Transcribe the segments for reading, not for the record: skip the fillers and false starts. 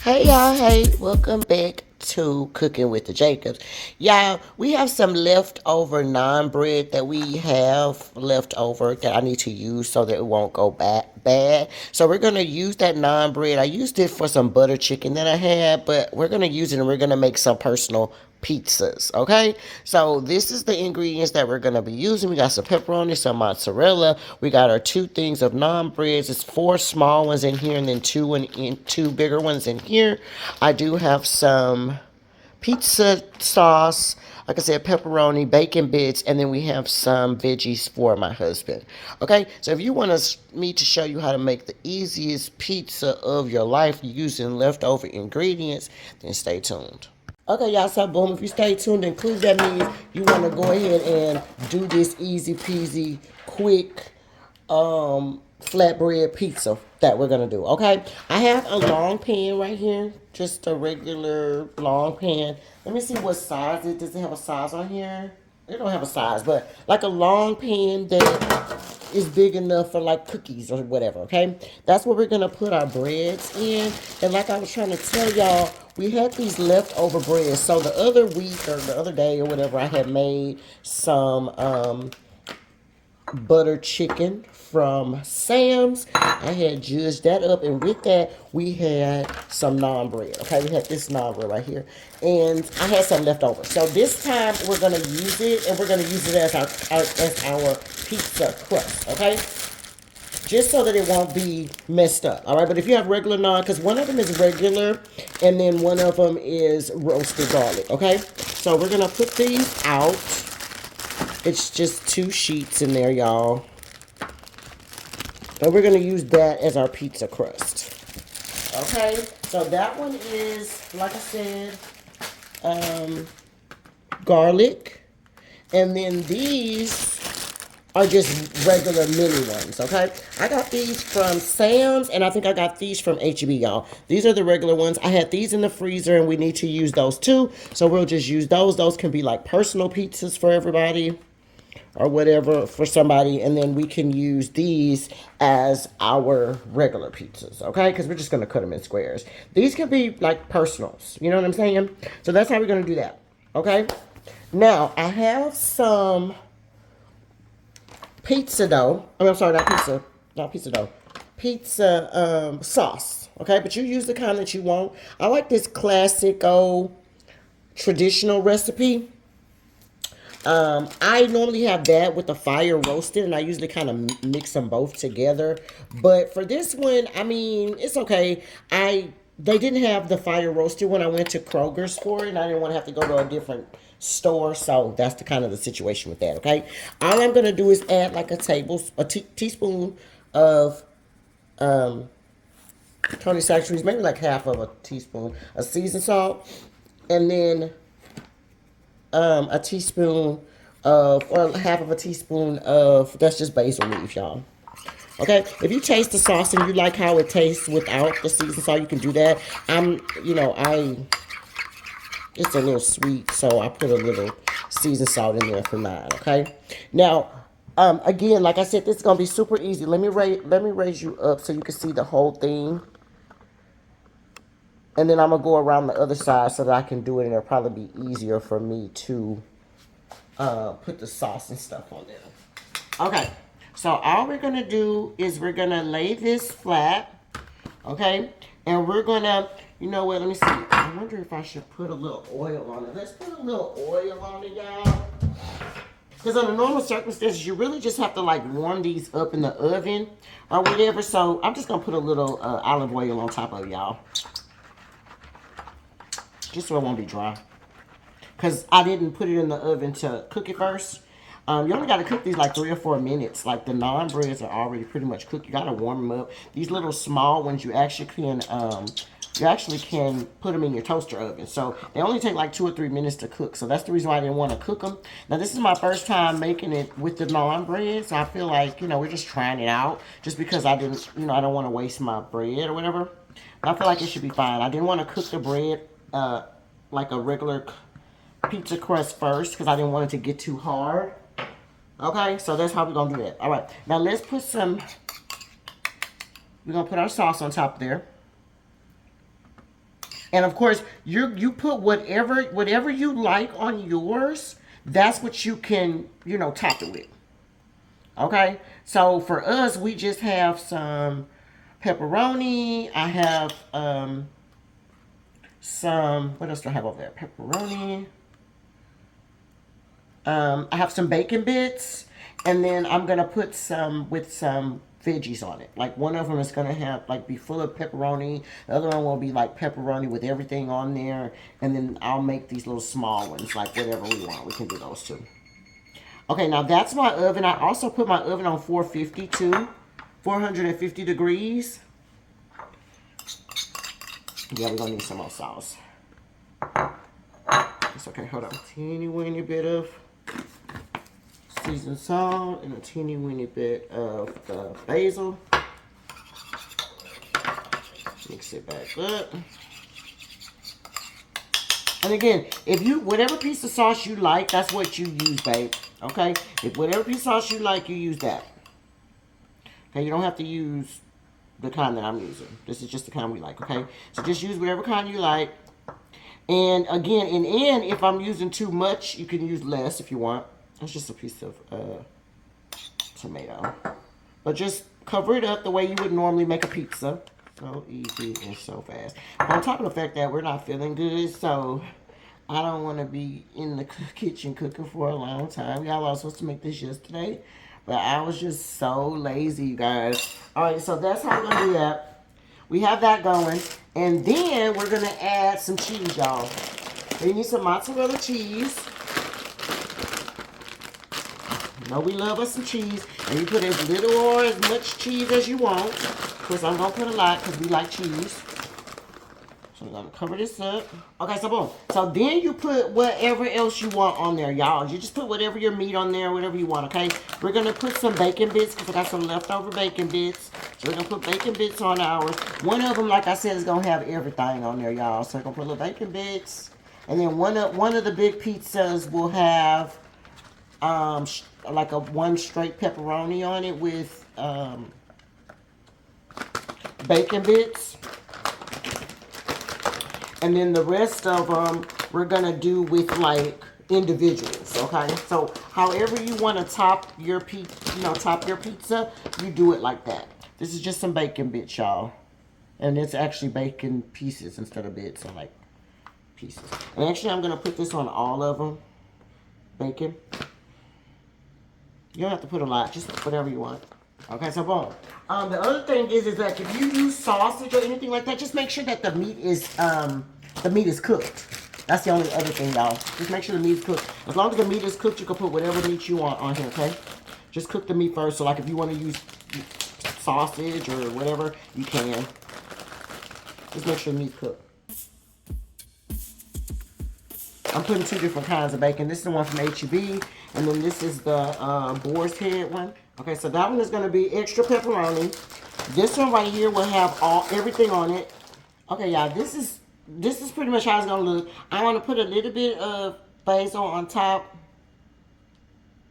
Hey y'all, hey, welcome back to Cooking with the Jacobs. Y'all, we have some leftover naan bread that we have left over that I need to use so that it won't go bad. So we're gonna use that naan bread. I used it for some butter chicken that I had, but we're gonna use it and we're gonna make some personal pizzas. Okay, so this is the ingredients that we're gonna be using. We got some pepperoni, some mozzarella. We got our two things of naan breads. It's four small ones in here and then two bigger ones in here. I do have some pizza sauce, like I said, pepperoni, bacon bits, and then we have some veggies for my husband. Okay, so if you want me to show you how to make the easiest pizza of your life using leftover ingredients, then stay tuned. Okay, y'all, so boom, if you stay tuned, include that means you want to go ahead and do this easy peasy, quick, flatbread pizza that we're gonna do. Okay, I have a long pan right here, just a regular long pan. Let me see what size it does. It have a size on here? It don't have a size, but like a long pan that is big enough for like cookies or whatever. Okay, that's what we're gonna put our breads in. And like I was trying to tell y'all, we had these leftover breads. So the other week or the other day or whatever, I had made some butter chicken from Sam's. I had judged that up, and with that, we had some naan bread. Okay, we had this naan bread right here, and I had some left over. So this time we're gonna use it, and we're gonna use it as our pizza crust. Okay, just so that it won't be messed up. All right, but if you have regular naan, because one of them is regular, and then one of them is roasted garlic. Okay, so we're gonna put these out. It's just two sheets in there, y'all. And we're going to use that as our pizza crust. Okay, so that one is, like I said, garlic. And then these are just regular mini ones, okay? I got these from Sam's, and I think I got these from HEB, y'all. These are the regular ones. I had these in the freezer, and we need to use those too. So we'll just use those. Those can be like personal pizzas for everybody, or whatever for somebody, and then we can use these as our regular pizzas, okay? Because we're just going to cut them in squares. These can be like personals, you know what I'm saying? So that's how we're going to do that, okay? Now, I have some pizza dough. I'm sorry, not pizza dough. Pizza sauce, okay? But you use the kind that you want. I like this classic old traditional recipe. I normally have that with the fire roasted, and I usually kind of mix them both together. But for this one, I mean, it's okay. They didn't have the fire roasted when I went to Kroger's for it, and I didn't want to have to go to a different store, so that's the kind of the situation with that. Okay, all I'm gonna do is add like a teaspoon of Tony Saccheries, maybe like half of a teaspoon of seasoned salt, and then a teaspoon or half of a teaspoon of, that's just basil leaf, y'all. Okay, if you taste the sauce and you like how it tastes without the seasoned salt, you can do that. It's a little sweet, so I put a little seasoned salt in there for mine. Okay, now, again, like I said, this is gonna be super easy. Let me raise you up so you can see the whole thing, and then I'm gonna go around the other side so that I can do it, and it'll probably be easier for me to put the sauce and stuff on there. Okay, so all we're gonna do is we're gonna lay this flat, okay, and we're gonna, you know what? Let me see. I wonder if I should put a little oil on it. Let's put a little oil on it, y'all. Because under normal circumstances, you really just have to like warm these up in the oven or whatever. So I'm just gonna put a little olive oil on top of it, y'all, just so it won't be dry. Because I didn't put it in the oven to cook it first. You only got to cook these like 3 or 4 minutes. Like the naan breads are already pretty much cooked. You got to warm them up. These little small ones, you actually can put them in your toaster oven. So they only take like 2 or 3 minutes to cook. So that's the reason why I didn't want to cook them. Now this is my first time making it with the naan bread. So I feel like, we're just trying it out. Just because I didn't, I don't want to waste my bread or whatever. But I feel like it should be fine. I didn't want to cook the bread like a regular pizza crust first because I didn't want it to get too hard. Okay, so that's how we're gonna do that. All right, now we're gonna put our sauce on top there. And of course, you put whatever you like on yours. That's what you can, top it with. Okay. So for us, we just have some pepperoni. I have some. What else do I have over there? Pepperoni. I have some bacon bits, and then I'm gonna put some with some veggies on it. Like one of them is gonna have like be full of pepperoni. The other one will be like pepperoni with everything on there, and then I'll make these little small ones, like whatever we want. We can do those too. Okay, now that's my oven. I also put my oven on 450 too, 450 degrees. Yeah, we're gonna need some more sauce. It's okay. Hold on. Teeny weeny bit of seasoned salt and a teeny weeny bit of the basil. Mix it back up. And again, if you, whatever piece of sauce you like, that's what you use, babe. Okay? If whatever piece of sauce you like, you use that. Okay, you don't have to use the kind that I'm using. This is just the kind we like, okay? So just use whatever kind you like. And again, if I'm using too much, you can use less if you want. That's just a piece of tomato. But just cover it up the way you would normally make a pizza. So easy and so fast. On top of the fact that we're not feeling good, so I don't want to be in the kitchen cooking for a long time. Y'all was supposed to make this yesterday, but I was just so lazy, you guys. All right, so that's how we're going to do that. We have that going. And then we're going to add some cheese, y'all. We need some mozzarella cheese. You know we love us some cheese. And you put as little or as much cheese as you want. Of course, I'm going to put a lot because we like cheese. So we're going to cover this up. Okay, so boom. So then you put whatever else you want on there, y'all. You just put whatever your meat on there, whatever you want, okay? We're going to put some bacon bits because I got some leftover bacon bits. So we're going to put bacon bits on ours. One of them, like I said, is going to have everything on there, y'all. So we're going to put little bacon bits. And then one of the big pizzas will have like one straight pepperoni on it with bacon bits. And then the rest of them we're going to do with like individuals, okay? So however you want to top your pizza, you do it like that. This is just some bacon bits, y'all. And it's actually bacon pieces instead of bits, so like pieces. And actually I'm going to put this on all of them. Bacon. You don't have to put a lot, just whatever you want. Okay, so boom. The other thing is that if you use sausage or anything like that, just make sure that the meat is cooked. That's the only other thing, y'all. Just make sure the meat is cooked. As long as the meat is cooked, you can put whatever meat you want on here, okay? Just cook the meat first. So like if you want to use sausage or whatever, you can. Just make sure the meat's cooked. I'm putting two different kinds of bacon. This is the one from H-E-B, and then this is the boar's head one. Okay, so that one is going to be extra pepperoni. This one right here will have everything on it. Okay, y'all, this is pretty much how it's going to look. I want to put a little bit of basil on top.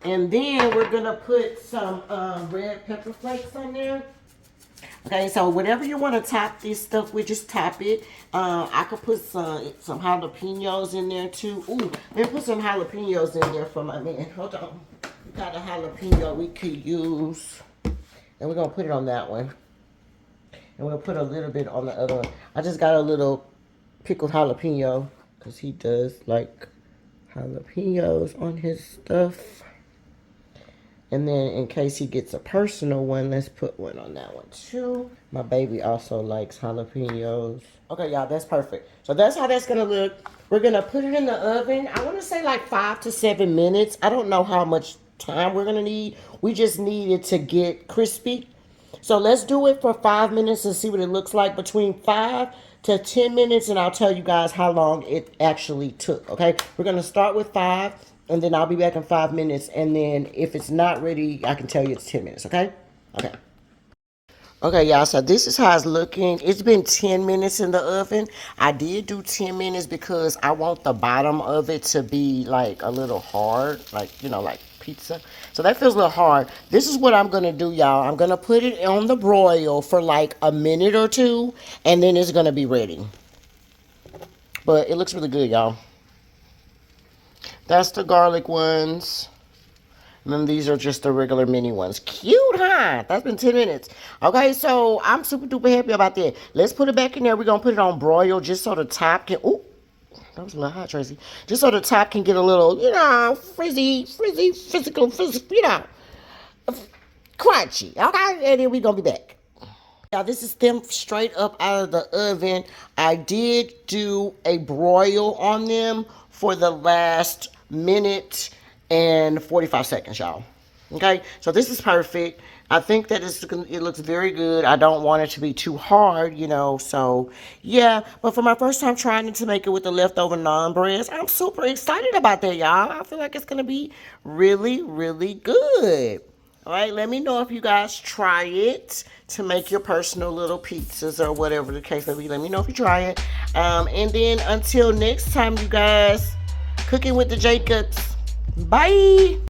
And then we're going to put some red pepper flakes on there. Okay, so whatever you want to top this stuff with, just top it. I could put some jalapenos in there too. Ooh, let me put some jalapenos in there for my man. Hold on. We got a jalapeno we could use. And we're going to put it on that one. And we'll put a little bit on the other one. I just got a little pickled jalapeno because he does like jalapenos on his stuff. And then in case he gets a personal one, let's put one on that one too. My baby also likes jalapenos. Okay, y'all, that's perfect. So that's how that's gonna look. We're gonna put it in the oven. I wanna say like 5 to 7 minutes. I don't know how much time we're gonna need. We just need it to get crispy. So let's do it for 5 minutes and see what it looks like. Between 5 to 10 minutes, and I'll tell you guys how long it actually took, okay? We're gonna start with 5. And then I'll be back in 5 minutes. And then if it's not ready, I can tell you it's 10 minutes, okay? Okay. Okay, y'all, so this is how it's looking. It's been 10 minutes in the oven. I did do 10 minutes because I want the bottom of it to be like a little hard, like, like pizza. So that feels a little hard. This is what I'm going to do, y'all. I'm going to put it on the broil for like a minute or two, and then it's going to be ready. But it looks really good, y'all. That's the garlic ones. And then these are just the regular mini ones. Cute, huh? That's been 10 minutes. Okay, so I'm super duper happy about that. Let's put it back in there. We're going to put it on broil just so the top can... Ooh, that was a little hot, Tracy. Just so the top can get a little, physical, crunchy. Okay, and then we're going to be back. Now, this is them straight up out of the oven. I did do a broil on them for the last minute and 45 seconds, y'all. Okay, so this is perfect. I think that it looks very good. I don't want it to be too hard, so yeah. But for my first time trying to make it with the leftover naan breads, I'm super excited about that, y'all. I feel like it's going to be really, really good. All right, let me know if you guys try it to make your personal little pizzas or whatever the case may be. Let me know if you try it. And then until next time, you guys, cooking with the Jacobs. Bye.